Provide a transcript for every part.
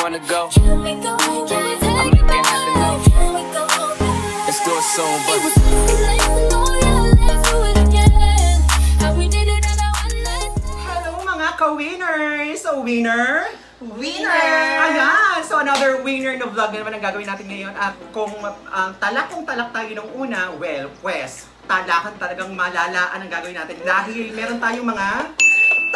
wanna go? I'll make it happen though. Let's do it soon, but hello mga ka-winners! So, winner? Winner! Ayan! So, another winner na vlog na naman ang gagawin natin ngayon. At kung talak tayo nung una, well, pues, talakan talagang malalaan ang gagawin natin. Dahil meron tayong mga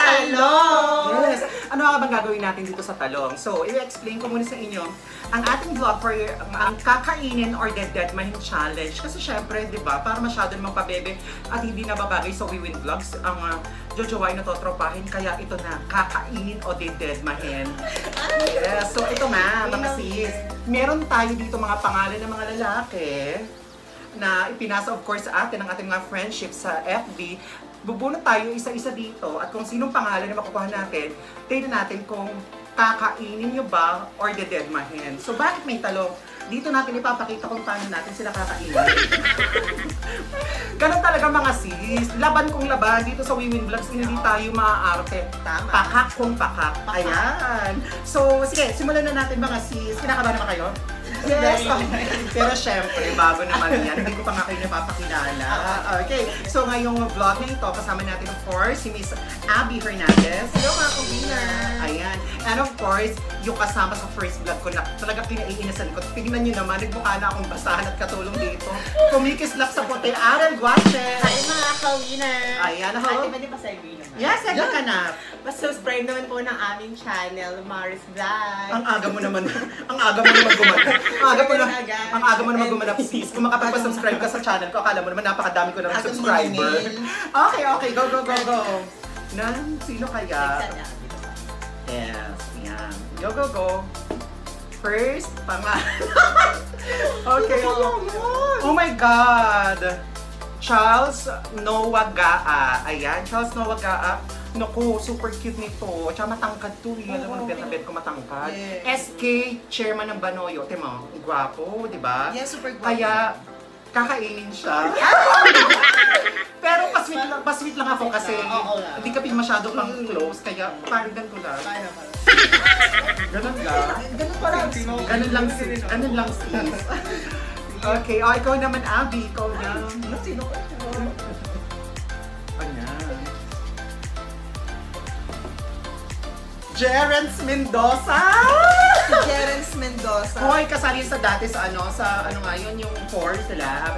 talong! Yes! Ano nga bang gagawin natin dito sa talong? So, i-explain ko muna sa inyo ang ating vlog for ang kakainin or deadmahin challenge. Kasi syempre, di ba, para masyado namang pabebe at hindi nababagay sa We Win Vlogs ang jojowain na totropahin. Kaya ito na, kakainin o deadmahin. Yes! So, ito na, mga sis. Meron tayo dito mga pangalan ng mga lalaki na ipinasa of course sa atin ang ating mga friendship sa FB. Bubunot tayo isa-isa dito at kung sinong pangalan na makukuha natin, tingnan natin kung kakainin nyo ba or deadmahin. So bakit may talong? Dito natin ipapakita kung paano natin sila kakainin. Ganun talaga mga sis. Laban kung laban dito sa We Win Vlogs, hindi tayo maaarte. Pakak kung pakak. Ayan. So sige, simulan na natin mga sis. Kinakabahan naman kayo? Yes! Pero syempre, bago naman yan, hindi ko pa nga kayo napapakilala. Okay, so ngayong vlog na ito, kasama natin of course, si Miss Abby Hernandez. Hello mga ka-winner! Ayan. And of course, yung kasama sa first vlog ko na talaga pinaiinisan ko. Tingnan nyo naman, nagmukha na akong basahan at katulong dito. Kumikislap sa puti, Aral Guache! Hi mga ka-winner! Ayan, ho? Ate, pwede pa sa naman? Yes, ito ka na. Subscribe naman po ng aming channel, Maris Vlog. Ang aga mo naman gumanap. Ang aga mo naman gumanap, sis. Kung makapagpa-subscribe ka sa channel ko, akala mo naman napakadami ko ng subscriber. Okay, go. Sino kaya? Yes, yan. Go. First, pangalan. Okay. Oh my God! Charles Noah Gaa. Ayan, Charles Noah Gaa. Naku, super cute nito. Tsaka matangkad to. Alam mo, bet ko matangkad. Yes. SK, chairman ng Banoyo. Tima, gwapo, di ba? Yes, super gwapo. Kaya, kakainin siya. Pero pasweet lang ako kasi hindi ka masyado pang close. Kaya, parang ganito lang. Ganun lang. Ganun lang sis. Okay, ikaw naman, Abby. Ikaw na. Sino ka? Ayan. Jerence Mendoza! Si Jerence Mendoza. Hoy, kasali sa dati sa ano nga yun, yung 4 sila.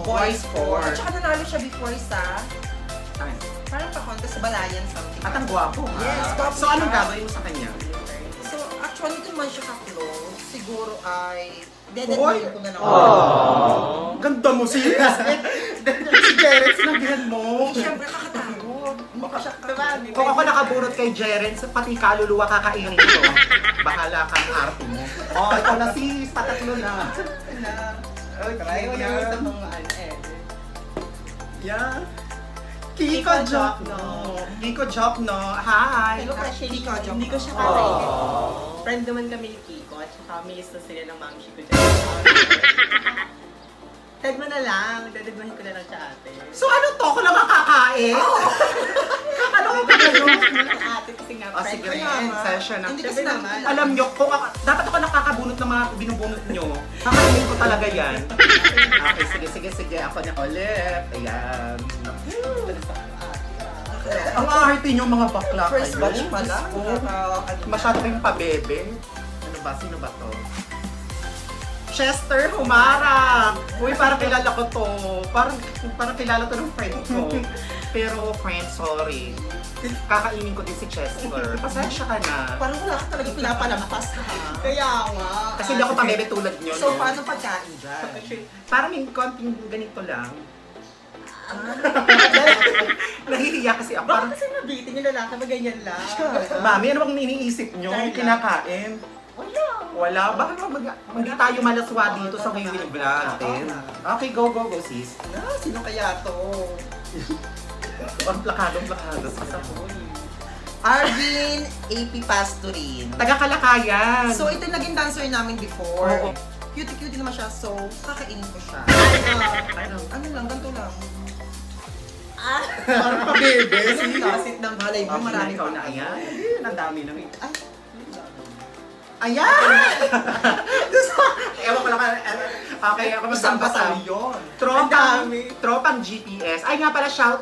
Boys 4. At saka nanalo siya before sa parang pa-contest sa Balayan something. At ang gwapo ha? Yes, gwapo So anong siya. gagawin mo sa kanya? So actually, kung man siya ka-close, siguro ay Hoy! deadline ko na lang. Ganda mo sis! Si Jerence, nabihan mo. Siyempre, kakatakot. Hindi ko siya Kung ako nakabunot kay Jerence, pati kaluluwa kakainin ko. Bahala kang arte mo. Ikaw na sis, patatlo na. Try mo na sa mga Yeah. Kiko Jokno. Kiko Jokno. Hi. Hello, Crush Kiko Jokno. Hindi ko siya kakainin. Friend naman kami ni Kiko at saka may isa sila ng mamshi ko dyan. Tag mo na lang, dadagmahin ko na lang siya ate. So ano to? Ako lang makakain? Kakalawa ba kayo? Ate kasi nga, Sige, friend. session na. Hindi kasi naman. Alam nyo, dapat ako nakakabunot ng mga binubunot nyo. Kakainin ko talaga yan. Okay, sige. Ako na ulit. Ayan. Ang arte nyo mga bakla kayo. First batch pa lang. Masyado kayong pabebe. Ano ba? Sino ba to? Chester Humara! Uy, parang kilala ko to. Parang kilala to ng friend ko. Pero friend, sorry. Kakainin ko din si Chester. Pasensya ka na. Parang wala ka talaga pinapalampas ha. Kaya nga. Kasi hindi ako pabebe tulad nyo. So, no? paano pagkain dyan? Parang may konting ganito lang. Nahihiya kasi ako. Bakit kasi nabitin yung lalaki ba ganyan lang? Mami, ano bang iniisip nyo? Kinakain? Wala. Bakit hindi tayo malaswa dito sa We Win Vlog natin? Okay, go sis. Sino kaya to? Ang plakado sa Arvin AP Pastorin. Taga-Kalakayan. So, ito yung naging dancer namin before. Oo. Cutie-cutie naman siya, so kakainin ko siya. Ano lang, ganito lang. Parang pabebe. Yung lasit ng balay mo, marami ikaw pa. na. Ayan. Ang dami na. Ayan! Ewan ko lang. Okay, ako Isang magbabasa. batalyon. Tropang GPS. Ay nga pala, shout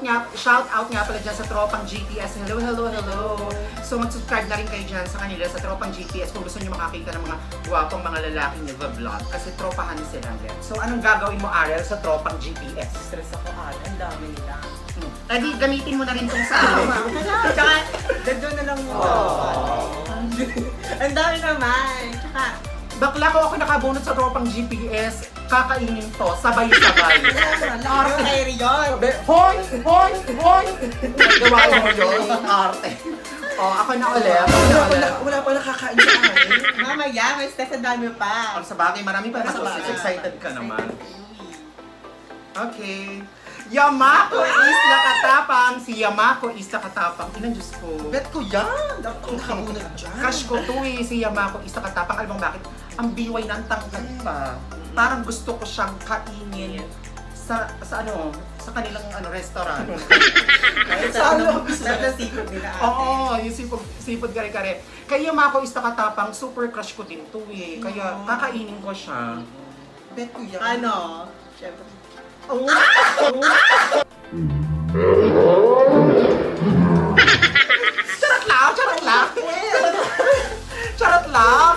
out nga pala dyan sa Tropang GPS. Hello, hello, hello. So mag-subscribe na rin kayo dyan sa kanila sa Tropang GPS kung gusto nyo makakita ng mga guwapong mga lalaking nag-vlog. Kasi tropahan sila. So anong gagawin mo, Ariel, sa Tropang GPS? Stress ako, ang dami nila. Eh di, gamitin mo na rin itong sa akin. Tsaka, doon na lang mo. Ang dami naman. Tsaka, Bakla ko ako nakabunot sa Tropang GPS. Kakainin to, sabay-sabay. arte kayo yun. Hoy! Hoy! Hoy! Nagawa mo yun, arte. Ako na ulit. Wala pa nakakain sa akin. Mamaya, may stress, ang dami pa. Sa bagay, marami pa Sa bagay. excited ka naman. Okay. Yamako is nakatapang. Si Yamako is nakatapang. Ilan, Diyos ko. Bet ko yan. Dapat nakamunod dyan. Crush ko to eh. Si Yamako is nakatapang. Alam mo bakit? Ang biway ng tangkad pa. Parang gusto ko siyang kainin sa kanilang restaurant. Sa ano, lahat ng seafood nila ate. Oo, yung sipod kare-kare. Kaya Yamako is nakatapang. Super crush ko din to eh. Kaya kakainin ko siya. Bet ko yan. Ano? Siyempre. Charot lang! Charot lang! Charot lang!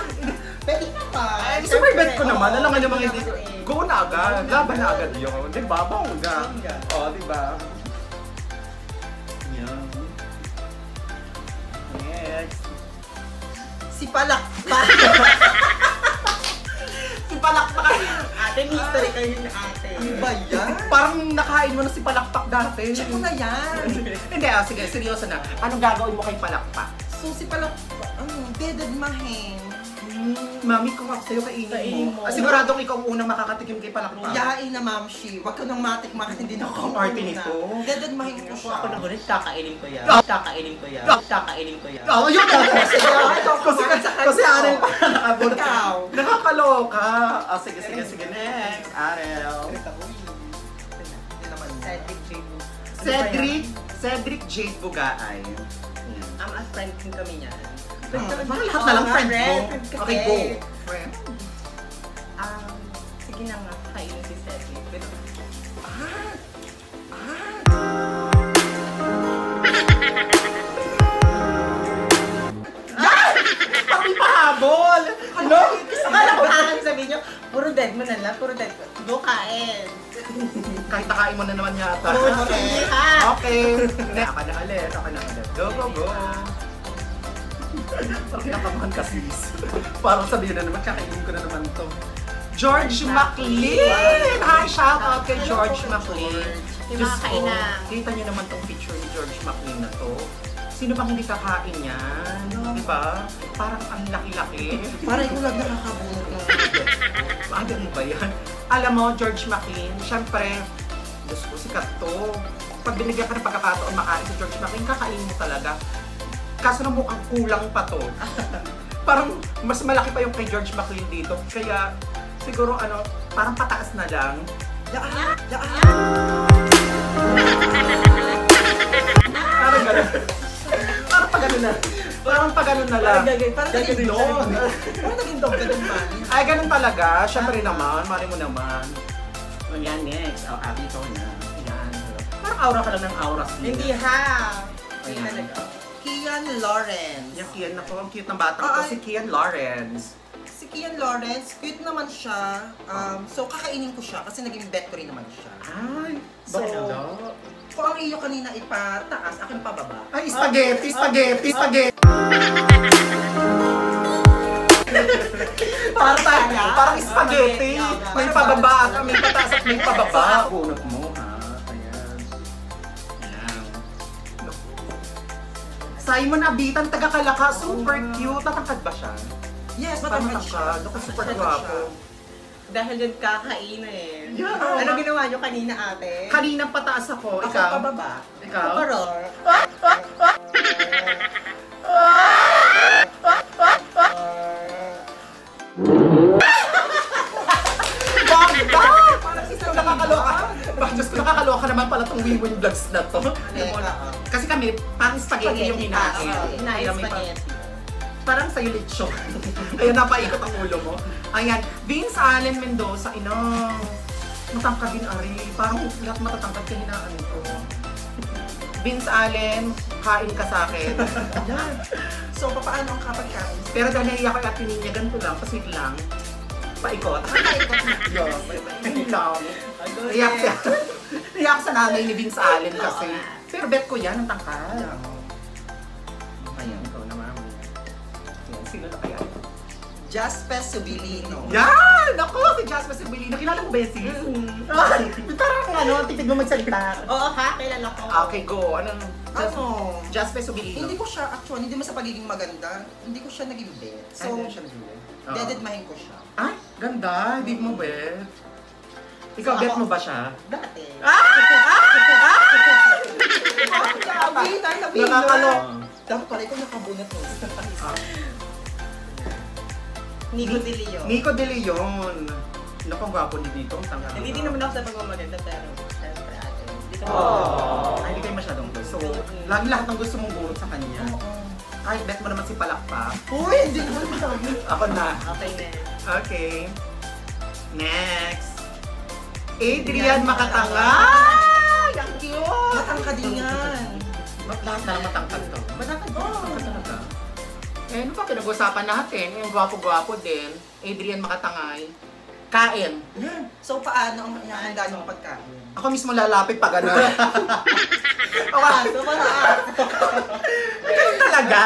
Pwede naman. Ay, super bet ko naman. Alam nga namang hindi ko. Go na agad. Laban na agad yun. Di ba? Bongga. O, di ba? Yan. Yes. Si Palakpak. Si Palakpak. Ate, may history kayo ni ate. Iba yan. Parang nakain mo na si Palakpak dati. Check ko na yan. Hindi, sige. Seryoso na. Anong gagawin mo kay Palakpak? So si Palakpak, dedad maheng. Mami, kung ako sa'yo kainin Kainin mo. mo. Siguradong ikaw ang unang makakatikim kay Palakpak. Yain na, Mamshi. Huwag ka nang matik-matik, hindi na ako. Ang arte nito. Dedad maheng ko Kung siya. ako nagulit, kakainin ko yan. Kakainin ko yan. Kakainin ko yan. Oo, yun na! Kasi Arel pa nakabot. Ikaw. Nakakaloka. Sige, next. Arel. Hindi naman yan. Cedric Jade Bugaay. A friend din kami niyan. Baka lahat na lang friend mo. Okay, go. Friend. Sige na nga, kainin si Cedric. Parang pahabol! Ano? Akala ko hahan sabihin niyo, puro dead mo na lang, puro dead mo. Go kain. Kahit nakain mo na naman yata. Hindi ka. Okay. Ako na ulit. Go, go, go. Parang kinakabahan ka, sis. Parang sabihin na naman, kakainin ko na naman to. George McLean! Hi, shout out kay George McLean. Yung Diyos mga ko, kainang. kita niyo naman tong picture ni George McLean na to. Sino bang hindi kakain yan? Di ba? Parang ang laki-laki. Parang ikaw lang nakakabunot ng Ano ba yan? Alam mo, George McLean, syempre, Diyos ko, sikat to. Pag binigyan ka ng pagkakataon makain si George McLean, kakainin mo talaga. Kaso na mukhang kulang pa to. Parang mas malaki pa yung kay George McLean dito. Kaya siguro parang pataas na lang. Parang gano'n. Parang pa gano'n na. Parang pa gano'n na lang. Parang naging dog. Parang naging dog ka din, Manny. Ay, ganun talaga. Siyempre naman, mali mo naman. Yan, next. Abi, ikaw na. Yan. Parang aura ka lang ng aura. Hindi ha. Hindi Ayan. talaga. Kian Lawrence. Yung Kian na po, ang cute ng bata ko. Ay. Si Kian Lawrence. Si Kian Lawrence, cute naman siya. So kakainin ko siya kasi naging bet ko rin naman siya. Ay, So, bakit? kung ang iyo kanina ipataas, akin pababa. Ay, spaghetti. Parang spaghetti. May pababa at may pataas at may pababa. Bunot mo, ha? Ayan. Ayan. Simon Abitan, taga-Kalaka. Super cute. Tatangkad ba siya? Yes, Parang matangkad siya. matangkad. Ako, super Matangkad gwapo. siya. Dahil dyan kakainin. Yeah. Ano ginawa niyo kanina ate? Kanina pataas ako. Ako Ikaw? pababa. Ikaw? Paror. Bangga! Parang isang nakakaloka. Diyos ko, nakakaloka naman pala tong Wiwin Vlogs na to. Teka, Kasi kami, parang spaghetti yung hinain. Nice Kaya may spaghetti. Parang sa'yo lechon. Ayan, napaikot ang ulo mo. Ayan, Vince Allen Mendoza, inang. Matangkad din, Ari. Parang lahat matatangkad kahinaan ko. Vince Allen, kain ka sa akin. Yan. So, paano ang kapag-kain? Pero dahil nahiya ko at niya, ganito lang, pasweet lang. Paikot. Yun lang. Nahiya ko sa... Nahiya ko sa nanay ni Vince Allen kasi. Pero bet ko yan, ang tangkad. Ayan, ikaw naman. Yan, sino na kaya? Jasper Subilino. Yan! Ako, si Jasper Sibilino. Kilala mo ba yan, sis? Ay, parang ano, titig mo magsalita. Oo ha, kilala ko. Okay, go. Anong... Ano? Jasper Sibilino. Hindi ko siya, actually, hindi mo sa pagiging maganda, hindi ko siya naging bet. So, dededmahin ko siya. Ay, ganda. Hindi mo bet. Ikaw, So, bet ako- mo ba siya? Dati. Nakakalok. Dapat pala ikaw nakabunot mo. Nico de Leon. Nico De Leon. Naku, ang gwapo din dito. Ang tanga. Hindi din naman ako sa pagmamaganda, pero syempre ate. Hindi ka Ay, hindi kayo masyadong gusto. So, lagi lahat ng gusto mong burot sa kanya. Kahit bet mo naman si Palakpak. Uy, hindi naman masabi. Ako na. Okay na. Okay. Next. Adrian Makatanga. Ang cute. Matangka din yan. Lahat na lang matangkad to. Matangkad talaga. Eh, ano pa pinag-usapan natin? Yung gwapo-gwapo din. Adrian Makatangay. Kain. Yan. So, paano ang inahanda yung pagkain? Ako mismo lalapit pag ano. So, mataas. Ganun talaga.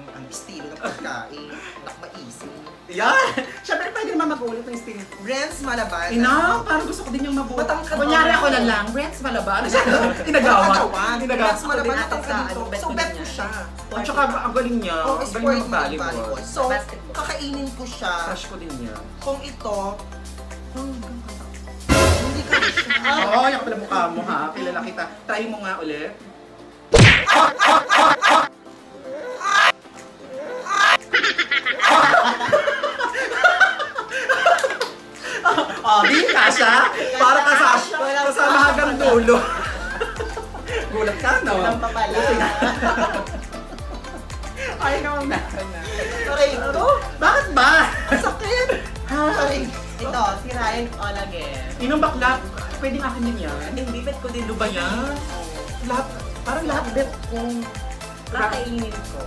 Ang estilo ng pagkain. Nakmaisip. Yan. Siyempre pwede naman mag-ulit ng sting. Renz Malaban. Ina, parang gusto ko din yung mabuti. Matangkad Kunyari ba? ako na lang, Reds Malaban. Inagawa. Renz Malaban Ako natangkad din dito. ata, So, bet bet ko ko din siya. At saka ang galing niya. Oh, Ang galing sport niya mag-volleyball. So, Basketball. kakainin ko siya. Crush ko din niya. Kung ito, hindi ka siya. Oo, yung pala mukha mo ha. Kilala kita. Try mo nga ulit. Oh, di kasha. Para kasama hanggang dulo. Gulat ka, no? Walang pa pala. Ay, naman na. Aray, ito. Bakit ba? Sakit. Ha? Aray. Ito, si Ryan Olaguen. Inong bakla, pwedeng akin din yan. Hindi bet ko din Ano ba yan? Lahat, parang lahat bet kong... Kakainin ko.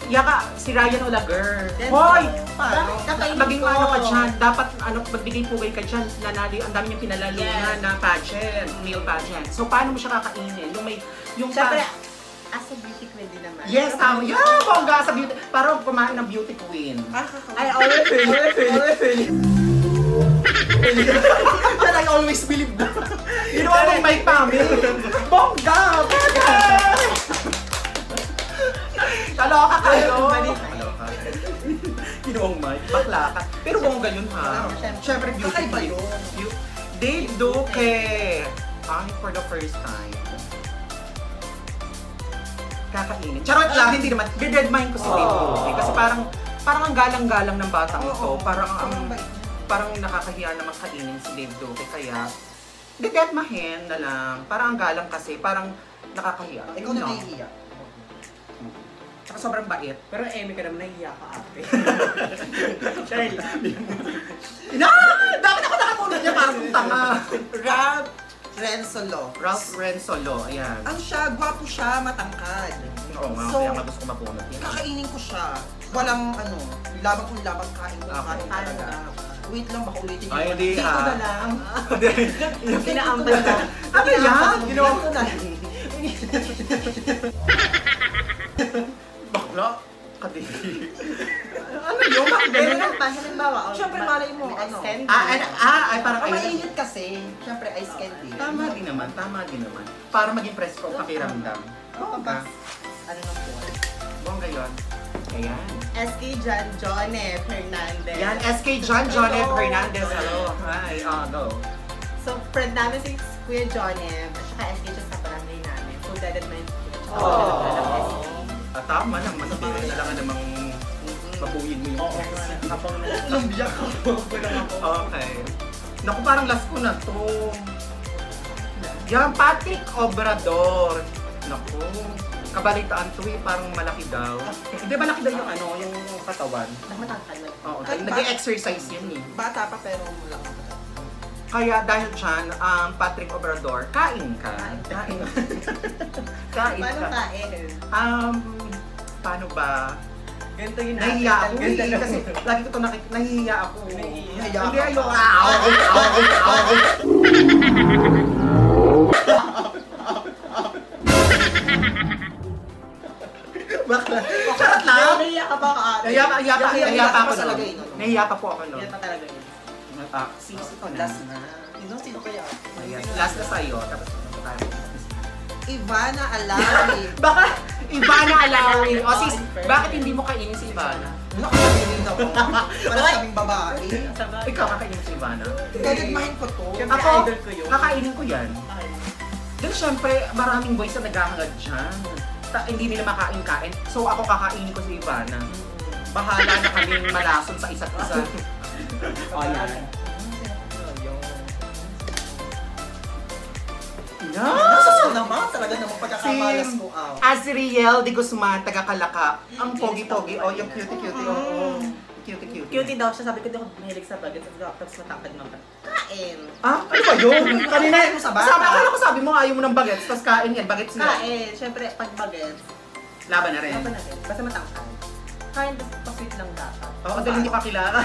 Yaka, si Ryan Olaguer. Then, Hoy! paano? Kakainin Maging ko. ano ka dyan, dapat ano, magbigay pugay ka dyan, nanali, ang dami niyang pinalalunan Yes. na pageant, male pageant. So, paano mo siya kakainin? Yung may, yung Siyempre, as a beauty queen din naman. yes, tama. Yeah, bongga sa beauty. Parang kumain ng beauty queen. I always feel. That I always believe na. Ginawa mong may pamil. Bongga! Bongga! Kaloka kayo! Kaloka. Ginawang mic. Bakla ka. Pero bongga yun ha. Siyempre beauty Kakaiba queen. yun. Dave Duque. For the first time. Kakainin. Charot lang, hindi naman. Deadmine ko si Dave Duque. Kasi parang ang galang-galang ng batang ito. Parang nakakahiya naman kainin si Dave Duque. Kaya, deadmahin na lang. Parang ang galang kasi. Parang nakakahiya. Ikaw na nahihiya. Tsaka sobrang bait. Pero Emmy ka naman nahihiya ka ate. Charlie. Dapat ako nakapunod niya parang kung tanga. Ralph Rensolo. Ralph Rensolo, ayan. Ang siya, gwapo siya, matangkad. Oo nga, So, kaya nga gusto ko mapunod yan. kakainin ko siya. Walang ano, labang kung labang kain ko. Okay. Kain talaga. Wait lang, baka ulitin Ay, hindi Dito ha. na lang. Pinaambal ka. Ano yan? Ginawa ko na. Bakla? Kadiri. Ano yun? Bakit Pero ganun? halimbawa, Siyempre, malay mo, ano. Ice candy. Ay, parang Ang ayun. mainit kasi, syempre ice candy. Tama din naman. Para maging presko ang pakiramdam. Pabas. Ano na po? Bongga yun. Ayan. SK John Jonef Hernandez. Yan, SK John F. Hernandez. Hello. Hi. Go. So, friend namin si Kuya Jonef at saka SK siya sa barangay namin. So, dadad na yun. Tama naman. Hindi na lang namang mapuyin mo yung Kapag Lumbiyak ako. Okay. Naku, parang last ko na to. Yan, Patrick Obrador. Naku, kabalitaan to eh, parang malaki daw. Hindi, malaki daw yung ano, yung katawan. Matangkad na. Oo, Kahit nag-exercise yan eh. Bata pa pero wala ka. Kaya dahil dyan, Patrick Obrador, kain ka. Kain. Kain Paano ka. kain? Paano ba? Ganito yun Nahihiya ako eh, kasi lagi ko ito nahihiya ako. Nahihiya Hindi, ka ayoko. ba? Bakla. Charot lang. Nahiya ka ba ka ate? Nahiya pa ako Sa nun. lagay, no? Nahiya pa po ako nun. Nahiya pa talaga yun. Sisi ko na. Last na. Sino kaya? Ayan, last na sa'yo. Tapos tayo. Ivana Alawi. Baka Ivana Alawi. O sis, bakit hindi mo kainin si Ivana? Nakakabilin ako. Para sa kaming babae. Ikaw kakainin si Ivana? Dadagmahin ko to. Siyempre, Ako, idol ko yun. kakainin ko yan. Then syempre, maraming boys na naghahangad dyan. Hindi nila makain-kain. So ako kakainin ko si Ivana. Bahala na kaming malason sa isa't isa. O yan. Nasa naman talaga namang pagkakamalas ko. Azriel de Guzman, taga-Kalaka. Ang pogi-pogi. O, yung cutie-cutie. Oo. Cutie-cutie. Cutie daw siya, sabi ko di ako mahilig sa bagets. Tapos matangkad naman. Kain! Ano ba yun? Kanina, mo sa bata. sabi, akala ko sabi mo ayaw mo ng bagets, tapos kain yan, bagets nga. Kain! Siyempre, pag bagets, Laban na rin. dapat natin. Basta matangkad. Kain, basta pa-sweet lang dapat. Oo, dahil hindi pa kilala.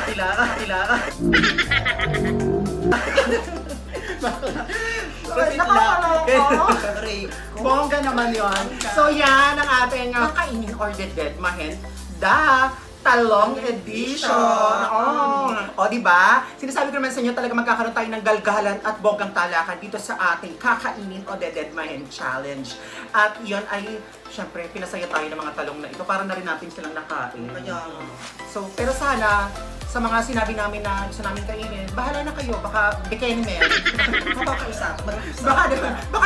Nakakaloka. Rape ko. Bongga naman yon. So yan ang ating kainin or dededmahin. Talong edition. O, di ba? Sinasabi ko naman sa inyo talaga magkakaroon tayo ng galgalan at bonggang talakan dito sa ating kakainin o dededmahin challenge. At yon ay, syempre, pinasaya tayo ng mga talong na ito para na rin natin silang nakain. Kaya, So, pero sana, sa mga sinabi namin na gusto namin kainin, bahala na kayo, baka bikini men. Baka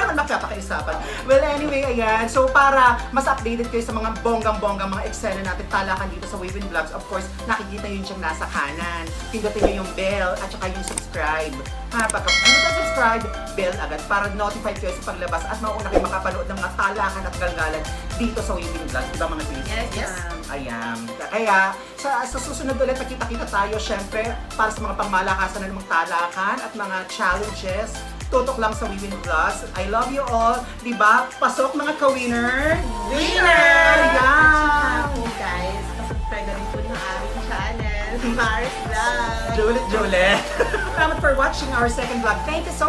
naman magkapakaisapan. Well, anyway, ayan. So, para mas updated kayo sa mga bonggang-bonggang mga eksena natin talakan dito sa Wavin Vlogs, of course, nakikita yun siyang nasa kanan. Pindutin nyo yung bell at saka yung subscribe. Pagka subscribe, bell agad para notify kayo sa paglabas at mauna kayo makapanood ng mga talakan at galgalan dito sa Wavin Vlogs. Diba mga sis? Yes. Ayan. Kaya, sa susunod ulit, nakita-kita tayo, syempre, para sa mga pangmalakasan na ng mga talakan at mga challenges. Tutok lang sa Wavin Vlogs. I love you all. Diba? Pasok mga ka-winner! Winner! Ayan! Ako guys, subscribe na rin po ng aming channel, Mars Vlog. Juliet! Salamat for watching our second vlog. Thank you so